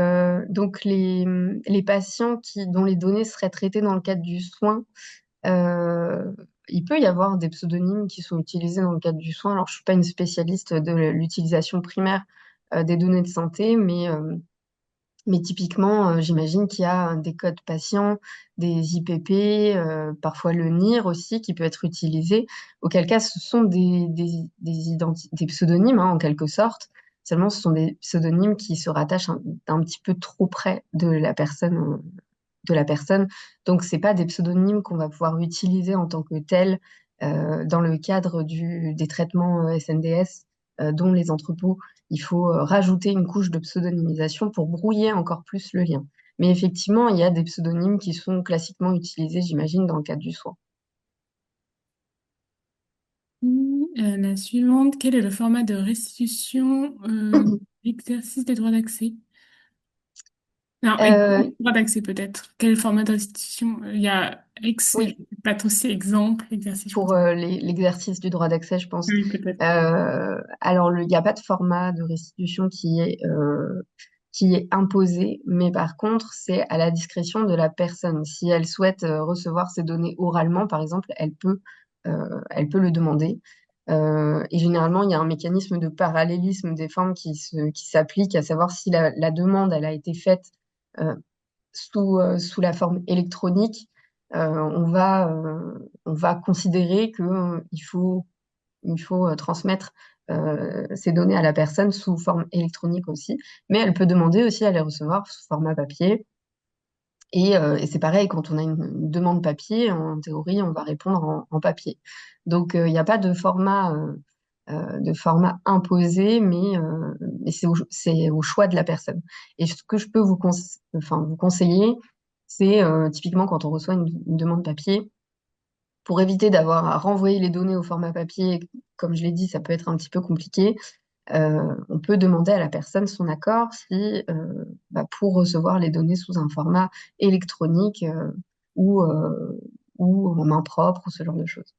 patients dont les données seraient traitées dans le cadre du soin, euh, il peut y avoir des pseudonymes qui sont utilisés dans le cadre du soin. Alors, je suis pas une spécialiste de l'utilisation primaire des données de santé, mais typiquement, j'imagine qu'il y a des codes patients, des IPP, parfois le NIR aussi qui peut être utilisé, auquel cas ce sont des pseudonymes hein, en quelque sorte. Seulement, ce sont des pseudonymes qui se rattachent un petit peu trop près de la personne. Donc, c'est pas des pseudonymes qu'on va pouvoir utiliser en tant que tels dans le cadre des traitements SNDS, dont les entrepôts. Il faut rajouter une couche de pseudonymisation pour brouiller encore plus le lien. Mais effectivement, il y a des pseudonymes qui sont classiquement utilisés, j'imagine, dans le cadre du soin. La suivante, quel est le format de restitution d'exercice des droits d'accès? Non, Euh, droit d'accès peut-être. Quel format de restitution? Il y a ex, je oui, sais pas trop si exemple, exercice, je pense. pour l'exercice du droit d'accès, je pense. Oui, peut-être. Alors, il n'y a pas de format de restitution qui est imposé, mais par contre, c'est à la discrétion de la personne. Si elle souhaite recevoir ces données oralement, par exemple, elle peut le demander. Et généralement, il y a un mécanisme de parallélisme des formes qui s'applique, à savoir si la demande elle a été faite euh, sous la forme électronique, on va considérer il faut transmettre ces données à la personne sous forme électronique aussi, mais elle peut demander aussi à les recevoir sous format papier. Et c'est pareil, quand on a une demande papier, en théorie, on va répondre en papier. Donc, il n'y a pas de format imposé, mais c'est au choix de la personne. Et ce que je peux vous conseiller, c'est typiquement quand on reçoit une demande papier, pour éviter d'avoir à renvoyer les données au format papier, comme je l'ai dit, ça peut être un petit peu compliqué. On peut demander à la personne son accord pour recevoir les données sous un format électronique ou, euh, ou en main propre ou ce genre de choses.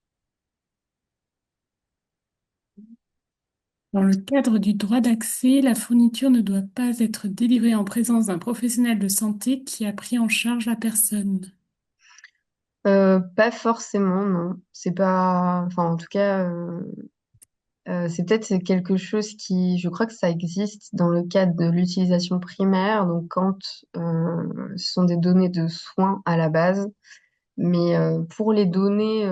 Dans le cadre du droit d'accès, la fourniture ne doit pas être délivrée en présence d'un professionnel de santé qui a pris en charge la personne. Pas forcément, non. C'est pas, enfin, en tout cas, c'est peut-être quelque chose qui, je crois que ça existe dans le cadre de l'utilisation primaire, donc quand ce sont des données de soins à la base. Mais pour les données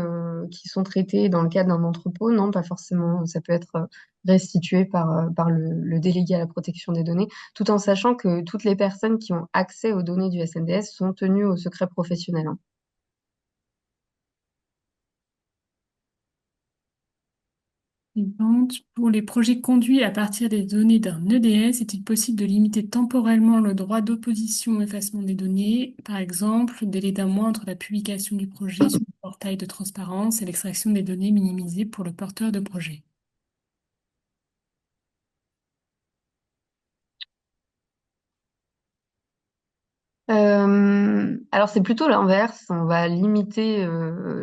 qui sont traitées dans le cadre d'un entrepôt, non, pas forcément. Ça peut être restitué par le délégué à la protection des données, tout en sachant que toutes les personnes qui ont accès aux données du SNDS sont tenues au secret professionnel, hein. Suivante. Pour les projets conduits à partir des données d'un EDS, est-il possible de limiter temporellement le droit d'opposition au effacement des données? Par exemple, le délai d'un mois entre la publication du projet sur le portail de transparence et l'extraction des données minimisées pour le porteur de projet. Alors c'est plutôt l'inverse. On va limiter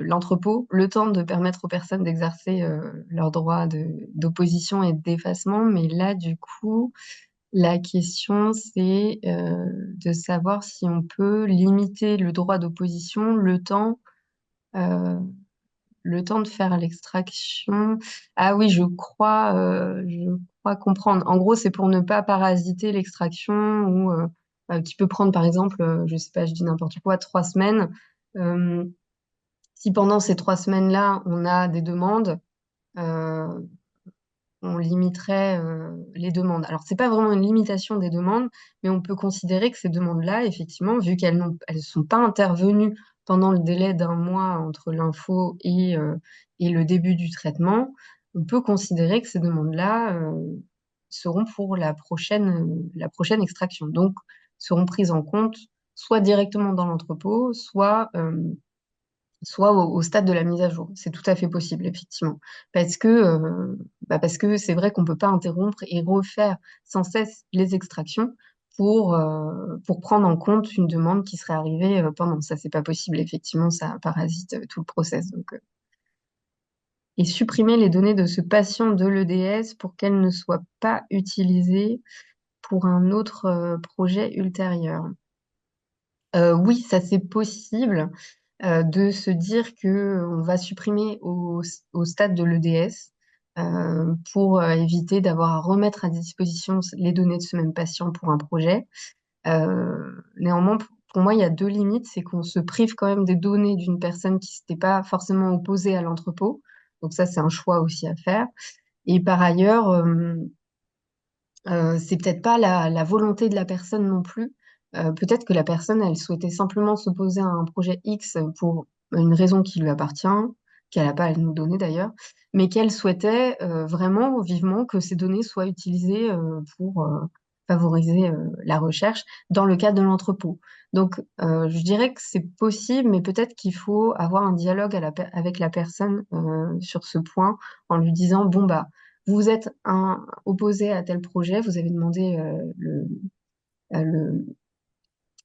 l'entrepôt, le temps de permettre aux personnes d'exercer leur droit d'opposition et d'effacement. Mais là, du coup, la question, c'est de savoir si on peut limiter le droit d'opposition, euh, le temps de faire l'extraction. Ah oui, je crois comprendre. En gros, c'est pour ne pas parasiter l'extraction ou qui peut prendre, par exemple, je sais pas, je dis n'importe quoi, 3 semaines. Euh, Si pendant ces 3 semaines-là, on a des demandes, euh, on limiterait les demandes. Alors, c'est pas vraiment une limitation des demandes, mais on peut considérer que ces demandes-là, effectivement, vu elles sont pas intervenues pendant le délai d'un mois entre l'info et le début du traitement, on peut considérer que ces demandes-là seront pour la prochaine extraction. Donc, seront prises en compte soit directement dans l'entrepôt, soit au stade de la mise à jour. C'est tout à fait possible, effectivement. Parce que c'est vrai qu'on peut pas interrompre et refaire sans cesse les extractions pour prendre en compte une demande qui serait arrivée pendant. Ça, c'est pas possible. Effectivement, ça parasite tout le process. Donc, et supprimer les données de ce patient de l'EDS pour qu'elles ne soient pas utilisées pour un autre projet ultérieur. Oui, ça c'est possible de se dire que on va supprimer au stade de l'EDS pour éviter d'avoir à remettre à disposition les données de ce même patient pour un projet. Néanmoins, pour moi, il y a deux limites, c'est qu'on se prive quand même des données d'une personne qui s'était pas forcément opposée à l'entrepôt. Donc ça, c'est un choix aussi à faire. Et par ailleurs, c'est peut-être pas la volonté de la personne non plus. Peut-être que la personne, elle souhaitait simplement s'opposer à un projet X pour une raison qui lui appartient, qu'elle n'a pas à nous donner d'ailleurs, mais qu'elle souhaitait vraiment vivement que ces données soient utilisées pour favoriser la recherche dans le cadre de l'entrepôt. Donc, je dirais que c'est possible, mais peut-être qu'il faut avoir un dialogue avec la personne sur ce point en lui disant, bon, bah, vous êtes opposé à tel projet, vous avez demandé euh, le-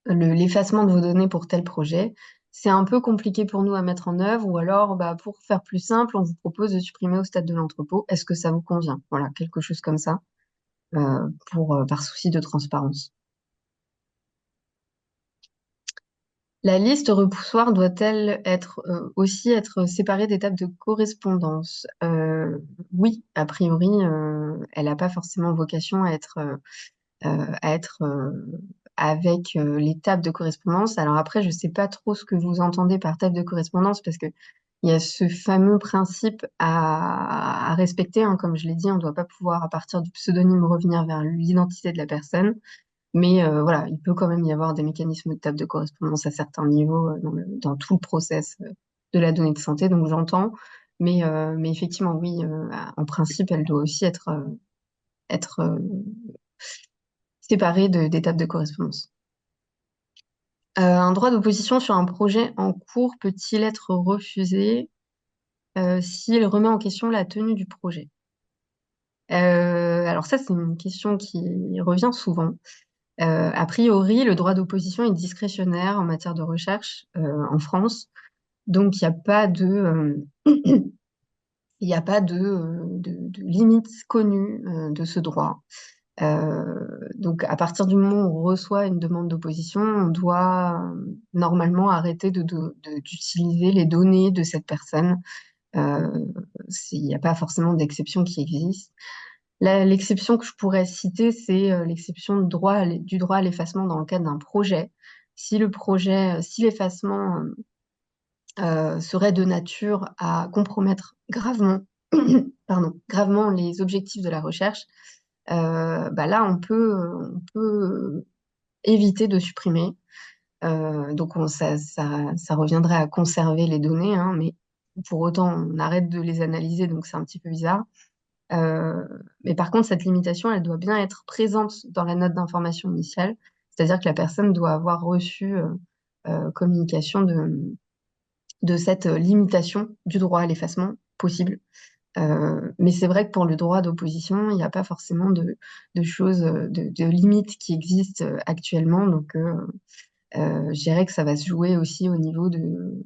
l'effacement de vos données pour tel projet. C'est un peu compliqué pour nous à mettre en œuvre, ou alors, bah, pour faire plus simple, on vous propose de supprimer au stade de l'entrepôt. Est-ce que ça vous convient? Voilà, quelque chose comme ça, par souci de transparence. La liste repoussoir doit-elle aussi être séparée d'étapes de correspondance? Oui, a priori, elle n'a pas forcément vocation à être avec les tables de correspondance. Alors après, je ne sais pas trop ce que vous entendez par table de correspondance parce que il y a ce fameux principe à respecter, hein. Comme je l'ai dit, on ne doit pas pouvoir, à partir du pseudonyme, revenir vers l'identité de la personne. Mais voilà, il peut quand même y avoir des mécanismes de table de correspondance à certains niveaux dans tout le process de la donnée de santé. Donc j'entends, mais effectivement, oui, en principe, elle doit aussi être séparée des tables de correspondance. Un droit d'opposition sur un projet en cours peut-il être refusé s'il remet en question la tenue du projet? Alors ça, c'est une question qui revient souvent. A priori, le droit d'opposition est discrétionnaire en matière de recherche en France. Donc, il n'y a pas de, Il n'y a pas de limite connue de ce droit. Donc, à partir du moment où on reçoit une demande d'opposition, on doit normalement arrêter d'utiliser les données de cette personne. Euh, Il n'y a pas forcément d'exception qui existe. L'exception que je pourrais citer, c'est l'exception du droit à l'effacement dans le cadre d'un projet. Si l'effacement serait de nature à compromettre gravement, pardon, gravement les objectifs de la recherche, bah là, on peut éviter de supprimer. Ça reviendrait à conserver les données, hein, mais pour autant, on arrête de les analyser, donc c'est un petit peu bizarre. Euh, mais par contre, cette limitation, elle doit bien être présente dans la note d'information initiale, c'est-à-dire que la personne doit avoir reçu communication de cette limitation du droit à l'effacement possible. Mais c'est vrai que pour le droit d'opposition, il n'y a pas forcément de choses, de limites qui existent actuellement. Donc, je dirais que ça va se jouer aussi au niveau de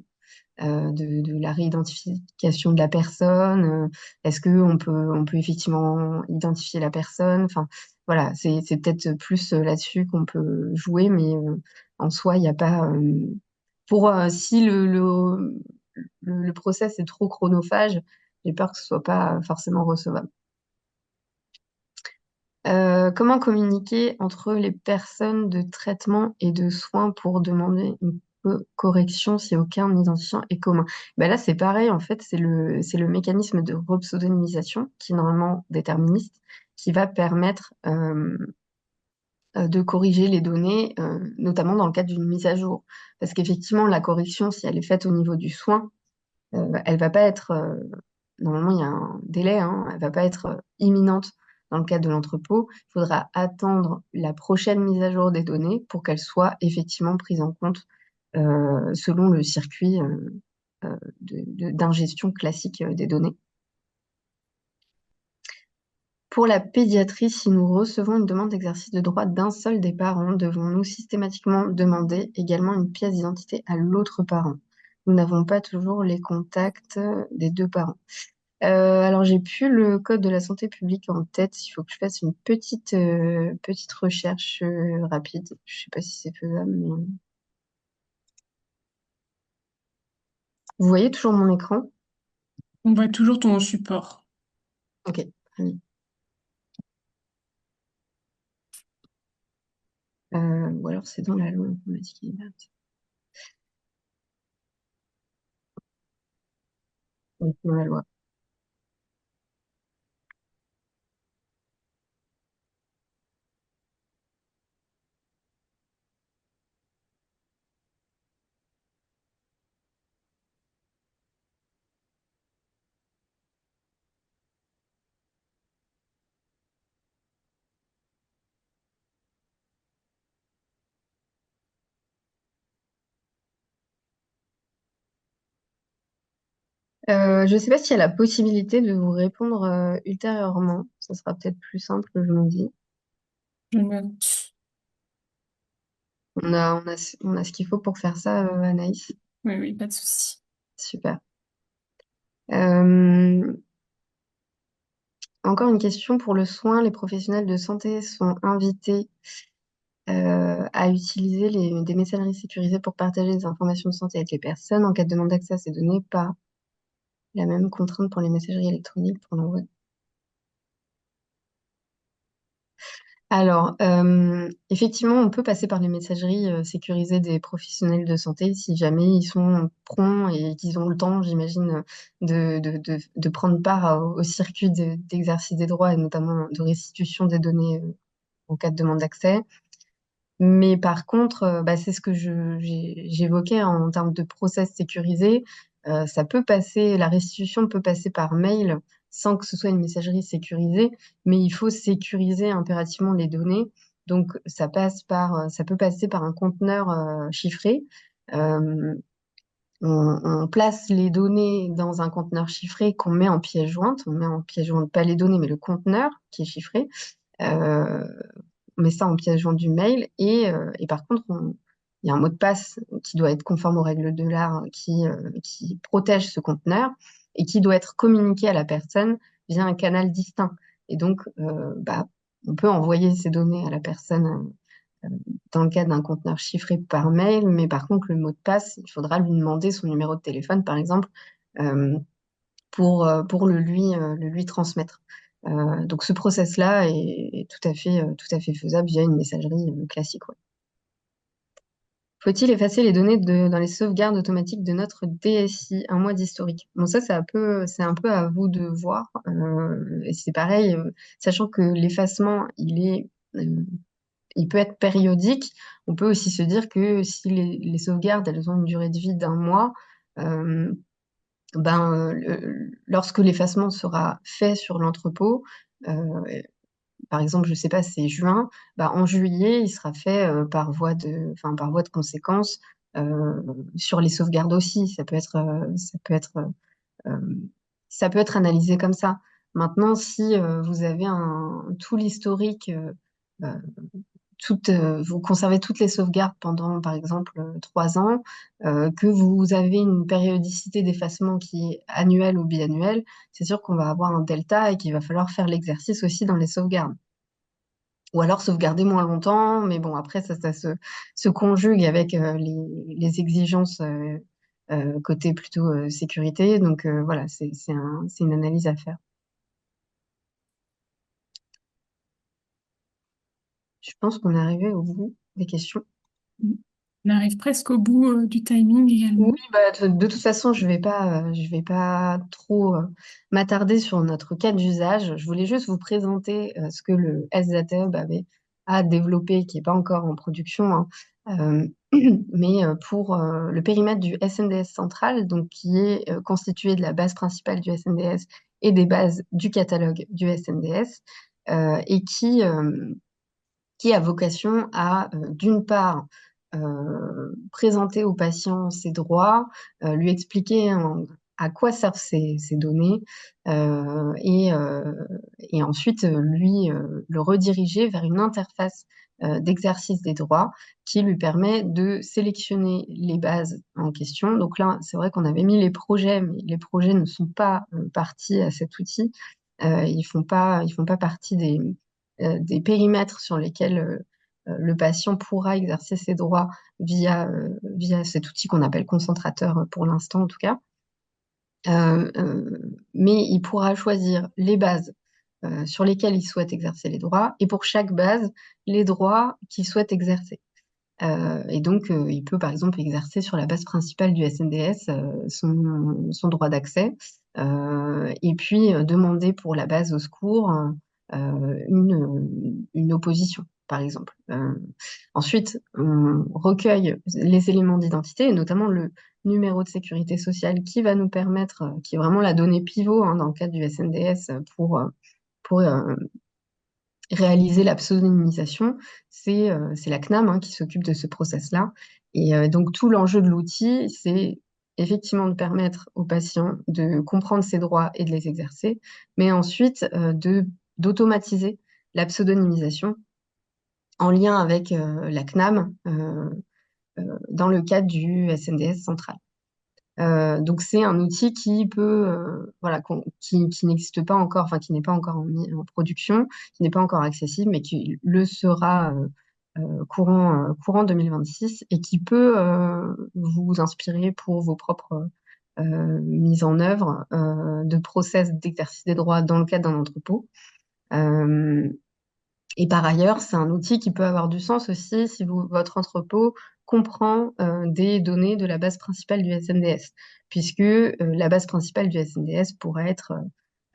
la réidentification de la personne. Est-ce qu'on peut effectivement identifier la personne? Enfin, voilà, c'est peut-être plus là-dessus qu'on peut jouer, mais en soi, il n'y a pas. Si le process est trop chronophage, j'ai peur que ce soit pas forcément recevable. Comment communiquer entre les personnes de traitement et de soins pour demander une correction si aucun identifiant est commun? Ben là, c'est pareil, en fait, c'est le mécanisme de repseudonymisation qui est normalement déterministe, qui va permettre de corriger les données, notamment dans le cadre d'une mise à jour. Parce qu'effectivement, la correction, si elle est faite au niveau du soin, elle va pas être, normalement il y a un délai, hein, elle va pas être imminente dans le cadre de l'entrepôt. Il faudra attendre la prochaine mise à jour des données pour qu'elles soient effectivement prises en compte selon le circuit d'ingestion classique des données. Pour la pédiatrie, si nous recevons une demande d'exercice de droit d'un seul des parents, devons-nous systématiquement demander également une pièce d'identité à l'autre parent? Nous n'avons pas toujours les contacts des deux parents. Alors, j'ai plus le code de la santé publique en tête. Il faut que je fasse une petite recherche rapide. Je sais pas si c'est faisable, mais... Vous voyez toujours mon écran? On voit toujours ton support. Ok, très bien. Ou alors c'est dans la loi informatique et liberté. Oui, c'est dans la loi. Je ne sais pas s'il y a la possibilité de vous répondre ultérieurement. Ça sera peut-être plus simple, je me dis. Je note. On a ce qu'il faut pour faire ça, Anaïs. Oui, oui, pas de souci. Super. Euh, Encore une question pour le soin. Les professionnels de santé sont invités à utiliser des messageries sécurisées pour partager des informations de santé avec les personnes. En cas de demande d'accès à ces données, pas la même contrainte pour les messageries électroniques pour l'envoi. Alors, effectivement, on peut passer par les messageries sécurisées des professionnels de santé si jamais ils sont prompts et qu'ils ont le temps, j'imagine, de prendre part au circuit d'exercice des droits et notamment de restitution des données en cas de demande d'accès. Mais par contre, bah, c'est ce que j'évoquais en termes de process sécurisé. La restitution peut passer par mail sans que ce soit une messagerie sécurisée, mais il faut sécuriser impérativement les données. Donc, ça peut passer par un conteneur chiffré. Euh, on place les données dans un conteneur chiffré qu'on met en pièce jointe. On met en pièce jointe pas les données, mais le conteneur qui est chiffré. Euh, on met ça en pièce jointe du mail et par contre, il y a un mot de passe qui doit être conforme aux règles de l'art qui protège ce conteneur. et qui doit être communiqué à la personne via un canal distinct. Et donc, on peut envoyer ces données à la personne dans le cadre d'un conteneur chiffré par mail, mais par contre, le mot de passe, il faudra lui demander son numéro de téléphone, par exemple, euh, pour le lui transmettre. Donc, ce process-là est tout à fait faisable via une messagerie classique. Ouais. Faut-il effacer les données dans les sauvegardes automatiques de notre DSI, un mois d'historique? Bon, ça, c'est un peu à vous de voir. Et c'est pareil, sachant que l'effacement, il peut être périodique. On peut aussi se dire que si les sauvegardes, elles ont une durée de vie d'un mois, euh, lorsque l'effacement sera fait sur l'entrepôt, euh, par exemple, je sais pas, c'est juin, en juillet, il sera fait par voie de conséquence euh, sur les sauvegardes aussi. Euh, Ça peut être analysé comme ça. Maintenant, si vous avez tout l'historique, euh, vous conservez toutes les sauvegardes pendant, par exemple, 3 ans, que vous avez une périodicité d'effacement qui est annuelle ou biannuelle, c'est sûr qu'on va avoir un delta et qu'il va falloir faire l'exercice aussi dans les sauvegardes. Ou alors sauvegarder moins longtemps, mais bon, après, ça se conjugue avec les exigences côté plutôt sécurité. Donc voilà, c'est une analyse à faire. Je pense qu'on est arrivé au bout des questions. On arrive presque au bout du timing Oui, également. de toute façon, je vais pas trop m'attarder sur notre cas d'usage. Je voulais juste vous présenter ce que le SDATEB a développé, qui n'est pas encore en production, hein. Euh, mais pour le périmètre du SNDS central, donc qui est constitué de la base principale du SNDS et des bases du catalogue du SNDS, et qui a vocation à, d'une part, présenter au patient ses droits, lui expliquer à quoi servent ces données, et ensuite le rediriger vers une interface d'exercice des droits qui lui permet de sélectionner les bases en question. Donc là, c'est vrai qu'on avait mis les projets, mais les projets ne sont pas partis à cet outil. Ils font pas partie des périmètres sur lesquels le patient pourra exercer ses droits via cet outil qu'on appelle concentrateur pour l'instant en tout cas. Mais il pourra choisir les bases sur lesquelles il souhaite exercer les droits et pour chaque base, les droits qu'il souhaite exercer. Et donc, il peut par exemple exercer sur la base principale du SNDS son droit d'accès, et puis demander pour la base au secours une opposition, par exemple. Ensuite, on recueille les éléments d'identité, et notamment le numéro de sécurité sociale qui va nous permettre, qui est vraiment la donnée pivot hein, dans le cadre du SNDS pour réaliser la pseudonymisation, c'est la CNAM hein, qui s'occupe de ce process-là. Et donc tout l'enjeu de l'outil, c'est effectivement de permettre aux patients de comprendre ses droits et de les exercer, mais ensuite d'automatiser la pseudonymisation en lien avec la CNAM dans le cadre du SNDS central. Donc c'est un outil qui peut, voilà, qui n'existe pas encore, enfin qui n'est pas encore en production, qui n'est pas encore accessible, mais qui le sera courant 2026 et qui peut vous inspirer pour vos propres mises en œuvre de process d'exercice des droits dans le cadre d'un entrepôt. Euh, et par ailleurs, c'est un outil qui peut avoir du sens aussi si votre entrepôt comprend des données de la base principale du SNDS, puisque la base principale du SNDS pourrait être,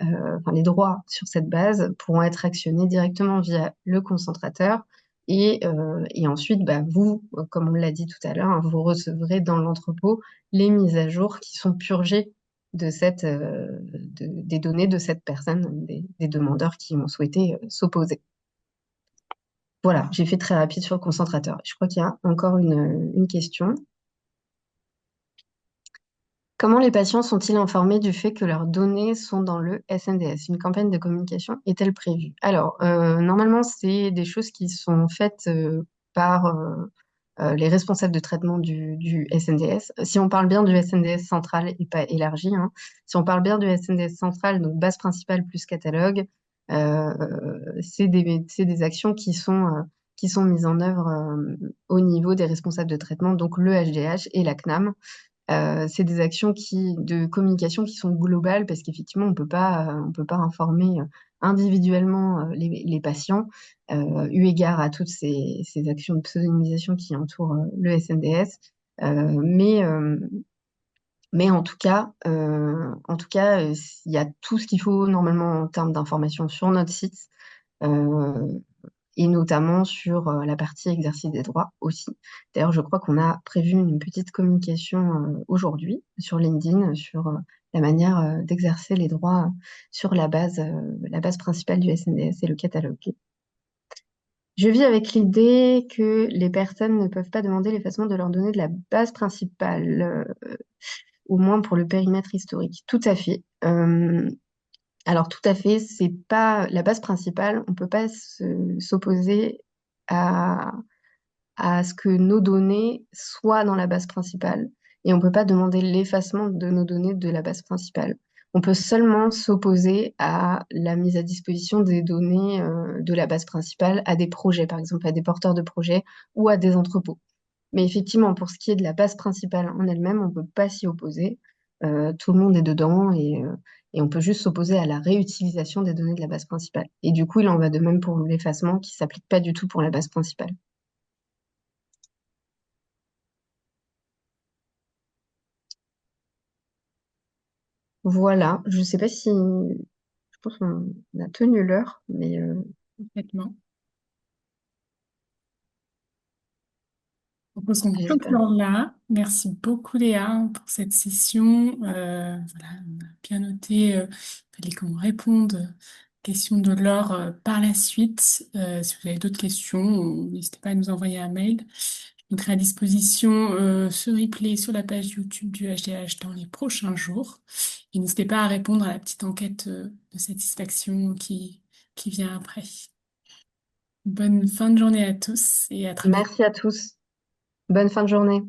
enfin, les droits sur cette base pourront être actionnés directement via le concentrateur. Et ensuite, vous, comme on l'a dit tout à l'heure, hein, vous recevrez dans l'entrepôt les mises à jour qui sont purgées des données de cette personne, des demandeurs qui ont souhaité s'opposer. Voilà, j'ai fait très rapide sur le concentrateur. Je crois qu'il y a encore une question. Comment les patients sont-ils informés du fait que leurs données sont dans le SNDS? Une campagne de communication est-elle prévue? Alors, normalement, c'est des choses qui sont faites par les responsables de traitement du SNDS. Si on parle bien du SNDS central et pas élargi, hein, si on parle bien du SNDS central, donc base principale plus catalogue, c'est des actions qui sont mises en œuvre au niveau des responsables de traitement, donc le HDH et la CNAM. C'est des actions de communication qui sont globales parce qu'effectivement, on peut pas informer individuellement les patients, eu égard à toutes ces actions de pseudonymisation qui entourent le SNDS. Euh, mais, euh, mais en tout cas, il y a tout ce qu'il faut normalement en termes d'information sur notre site. Euh, et notamment sur la partie exercice des droits aussi. D'ailleurs, je crois qu'on a prévu une petite communication aujourd'hui sur LinkedIn sur la manière d'exercer les droits sur la base principale du SNDS et le catalogue. Je vis avec l'idée que les personnes ne peuvent pas demander l'effacement de leurs données de la base principale, au moins pour le périmètre historique. Tout à fait. Alors tout à fait, c'est pas la base principale. On peut pas s'opposer à, à ce que nos données soient dans la base principale et on peut pas demander l'effacement de nos données de la base principale. On peut seulement s'opposer à la mise à disposition des données de la base principale à des projets, par exemple à des porteurs de projets ou à des entrepôts. Mais effectivement, pour ce qui est de la base principale en elle-même, on ne peut pas s'y opposer. Tout le monde est dedans et on peut juste s'opposer à la réutilisation des données de la base principale. Et du coup, il en va de même pour l'effacement qui ne s'applique pas du tout pour la base principale. Voilà, je ne sais pas si... Je pense qu'on a tenu l'heure, mais Complètement. On peut se j'espère. conclure là. Merci beaucoup Léa pour cette session. Voilà, on a bien noté. Il fallait qu'on réponde aux questions de Laure par la suite. Si vous avez d'autres questions, n'hésitez pas à nous envoyer un mail. Je mettrai à disposition ce replay sur la page YouTube du HDH dans les prochains jours. Et n'hésitez pas à répondre à la petite enquête de satisfaction qui vient après. Bonne fin de journée à tous et à très bientôt. Merci à tous. Bonne fin de journée.